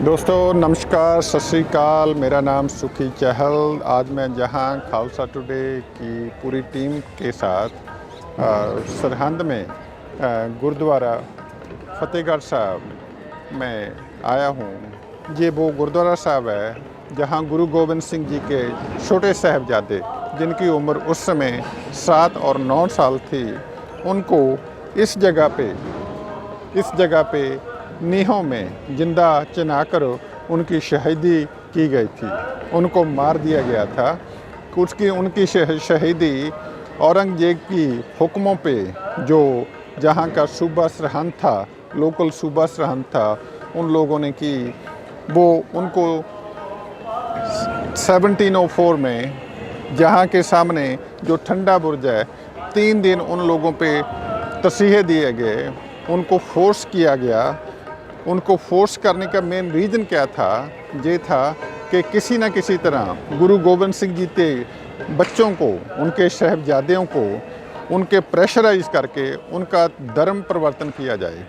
दोस्तों नमस्कार, सत श्री अकाल। मेरा नाम सुखी चहल। आज मैं जहां खालसा टुडे की पूरी टीम के साथ सरहंद में गुरुद्वारा फतेहगढ़ साहब में आया हूं। ये वो गुरुद्वारा साहब है जहां गुरु गोबिंद सिंह जी के छोटे साहिबजादे, जिनकी उम्र उस समय 7 और 9 साल थी, उनको इस जगह पे नीहों में जिंदा चिनाकर उनकी शहीदी की गई थी। उनको मार दिया गया था। उनकी शहीदी औरंगजेब की हुक्मों पे, जो जहाँ का सूबा सरहंद था, लोकल सूबा सरहंद था, उन लोगों ने की। वो उनको 1704 में जहाँ के सामने जो ठंडा बुर्ज है, 3 दिन उन लोगों पे तसीहे दिए गए, उनको फोर्स किया गया। उनको फोर्स करने का मेन रीज़न क्या था? ये था कि किसी न किसी तरह गुरु गोबिंद सिंह जी के बच्चों को, उनके साहिबजादों को, उनके प्रेशराइज करके उनका धर्म परिवर्तन किया जाए,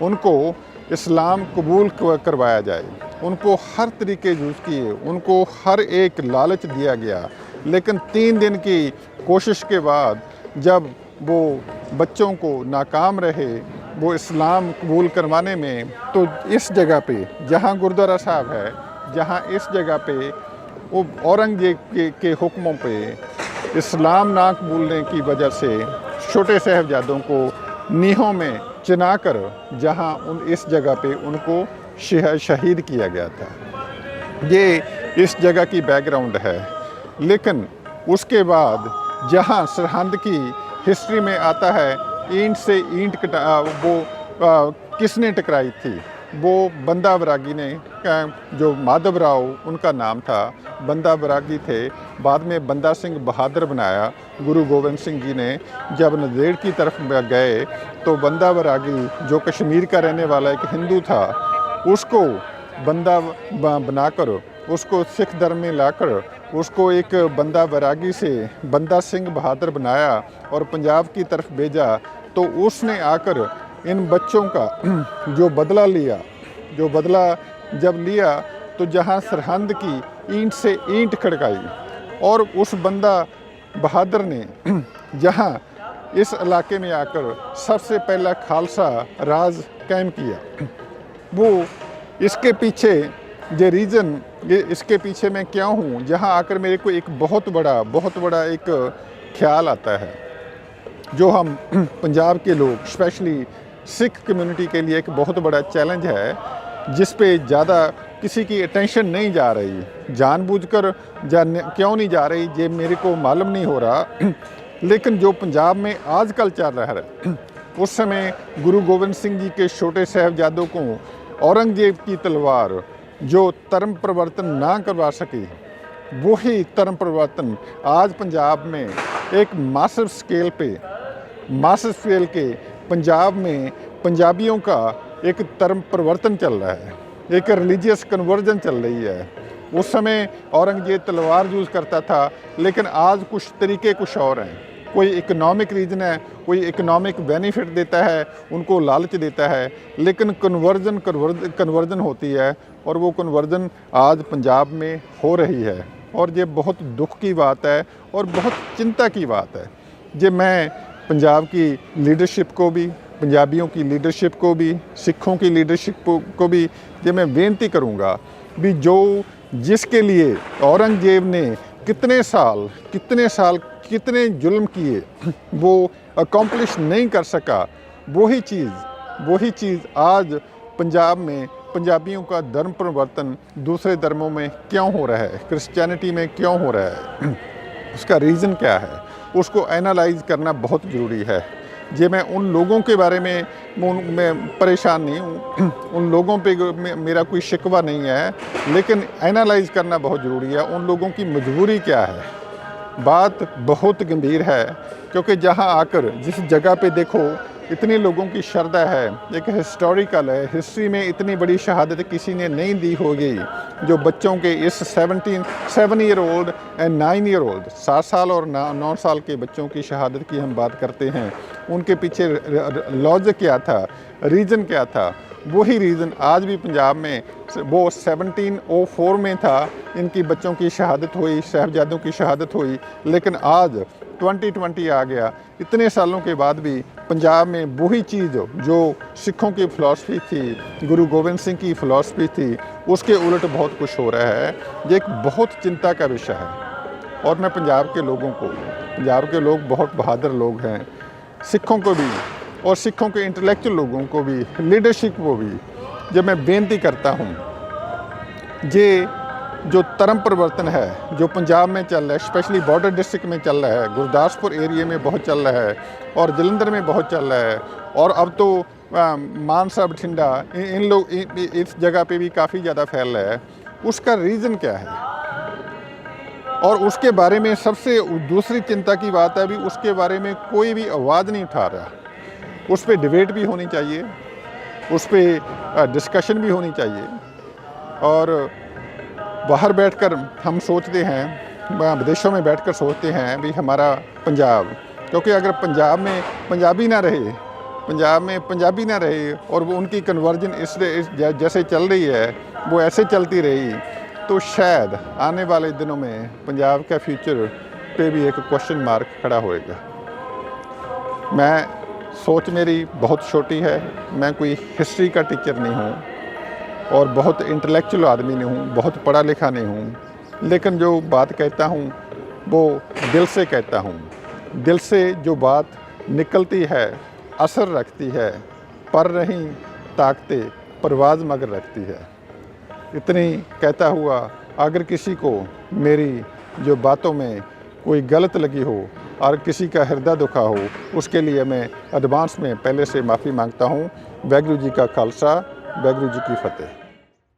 उनको इस्लाम कबूल करवाया जाए। उनको हर तरीके यूज़ किए, उनको हर एक लालच दिया गया। लेकिन 3 दिन की कोशिश के बाद जब वो बच्चों को नाकाम रहे वो इस्लाम कबूल करवाने में, तो इस जगह पे जहाँ गुरुद्वारा साहब है, जहाँ इस जगह पे वो औरंगजेब के हुक्मों पे इस्लाम ना कबूलने की वजह से छोटे साहिबजादों को नीहों में चिनाकर जहाँ इस जगह पे उनको शहीद किया गया था। ये इस जगह की बैकग्राउंड है। लेकिन उसके बाद जहाँ सरहंद की हिस्ट्री में आता है, ईंट से ईंट किसने टकराई थी? वो बंदा बरागी ने, जो माधव राव उनका नाम था, बंदा बरागी थे। बाद में बंदा सिंह बहादुर बनाया गुरु गोबिंद सिंह जी ने। जब नंदेड़ की तरफ गए तो बंदा बरागी, जो कश्मीर का रहने वाला एक हिंदू था, उसको बंदा बनाकर, उसको सिख धर्म में लाकर, उसको एक बंदा बैरागी से बंदा सिंह बहादुर बनाया और पंजाब की तरफ भेजा। तो उसने आकर इन बच्चों का जो बदला जब लिया, तो जहाँ सरहंद की ईंट से ईंट खड़काई, और उस बंदा बहादुर ने जहाँ इस इलाके में आकर सबसे पहला खालसा राज कायम किया। वो इसके पीछे ये रीज़न, इसके पीछे मैं क्या हूँ, जहाँ आकर मेरे को एक बहुत बड़ा एक ख्याल आता है, जो हम पंजाब के लोग, स्पेशली सिख कम्युनिटी के लिए एक बहुत बड़ा चैलेंज है, जिस पे ज़्यादा किसी की अटेंशन नहीं जा रही। जानबूझकर क्यों नहीं जा रही, ये मेरे को मालूम नहीं हो रहा। लेकिन जो पंजाब में आजकल चल रहा है, उस समय गुरु गोबिंद सिंह जी के छोटे साहिबजादों को औरंगजेब की तलवार जो धर्म परिवर्तन ना करवा सकी, वही धर्म परिवर्तन आज पंजाब में एक मासिव स्केल के पंजाब में पंजाबियों का एक धर्म परिवर्तन चल रहा है, एक रिलीजियस कन्वर्जन चल रही है। उस समय औरंगजेब तलवार यूज़ करता था, लेकिन आज कुछ तरीके कुछ और हैं। कोई इकोनॉमिक रीज़न है, कोई इकोनॉमिक बेनिफिट देता है, उनको लालच देता है, लेकिन कन्वर्जन होती है, और वो कन्वर्जन आज पंजाब में हो रही है। और ये बहुत दुख की बात है और बहुत चिंता की बात है। ये मैं पंजाब की लीडरशिप को भी, पंजाबियों की लीडरशिप को भी, सिखों की लीडरशिप को भी ये मैं बेनती करूँगा भी, जो जिसके लिए औरंगजेब ने कितने साल कितने जुल्म किए, वो अकम्प्लिश नहीं कर सका, वही चीज़ आज पंजाब में पंजाबियों का धर्म परिवर्तन दूसरे धर्मों में क्यों हो रहा है, क्रिश्चियनिटी में क्यों हो रहा है, उसका रीज़न क्या है, उसको एनालाइज करना बहुत ज़रूरी है। ये मैं उन लोगों के बारे में मैं परेशान नहीं हूँ, उन लोगों पे मेरा कोई शिकवा नहीं है, लेकिन एनालाइज करना बहुत ज़रूरी है। उन लोगों की मजबूरी क्या है, बात बहुत गंभीर है। क्योंकि जहाँ आकर जिस जगह पे देखो इतने लोगों की श्रद्धा है, एक हिस्टोरिकल है, हिस्ट्री में इतनी बड़ी शहादत किसी ने नहीं दी होगी, जो बच्चों के इस 7 year old and 9 year old, 7 साल और 9 साल के बच्चों की शहादत की हम बात करते हैं। उनके पीछे लॉजिक क्या था, रीज़न क्या था, वही रीज़न आज भी पंजाब में वो 1704 में था, इनकी बच्चों की शहादत हुई, साहिबजादों की शहादत हुई, लेकिन आज 2020 आ गया। इतने सालों के बाद भी पंजाब में वही चीज़ जो सिखों की फ़िलासफ़ी थी, गुरु गोबिंद सिंह की फ़िलासफ़ी थी, उसके उलट बहुत कुछ हो रहा है। ये एक बहुत चिंता का विषय है। और मैं पंजाब के लोगों को, पंजाब के लोग बहुत बहादुर लोग हैं, सिखों को भी और सिखों के इंटेलेक्चुअल लोगों को भी, लीडरशिप को भी, जब मैं बेनती करता हूँ, ये जो धर्म परिवर्तन है जो पंजाब में चल रहा है, स्पेशली बॉर्डर डिस्ट्रिक्ट में चल रहा है, गुरदासपुर एरिया में बहुत चल रहा है और जलंधर में बहुत चल रहा है, और अब तो मानसा बठिंडा इन लोग इस जगह पे भी काफ़ी ज़्यादा फैल रहा है। उसका रीज़न क्या है? और उसके बारे में सबसे दूसरी चिंता की बात है, अभी उसके बारे में कोई भी आवाज़ नहीं उठा रहा। उस पर डिबेट भी होनी चाहिए, उस पर डिस्कशन भी होनी चाहिए। और बाहर बैठकर हम सोचते हैं, विदेशों में बैठकर सोचते हैं भी हमारा पंजाब, क्योंकि अगर पंजाब में पंजाबी ना रहे, पंजाब में पंजाबी ना रहे और वो उनकी कन्वर्जन इस जैसे चल रही है वो ऐसे चलती रही, तो शायद आने वाले दिनों में पंजाब का फ्यूचर पे भी एक क्वेश्चन मार्क खड़ा होएगा। सोच मेरी बहुत छोटी है, मैं कोई हिस्ट्री का टीचर नहीं हूँ और बहुत इंटेलेक्चुअल आदमी नहीं हूँ, बहुत पढ़ा लिखा नहीं हूँ, लेकिन जो बात कहता हूँ वो दिल से कहता हूँ। दिल से जो बात निकलती है असर रखती है, पर नहीं ताकते परवाज़ मगर रखती है। इतनी कहता हुआ अगर किसी को मेरी जो बातों में कोई गलत लगी हो और किसी का हृदय दुखा हो, उसके लिए मैं एडवांस में पहले से माफ़ी मांगता हूँ। वाहिगुरू जी का खालसा, वाहिगुरू जी की फतेह।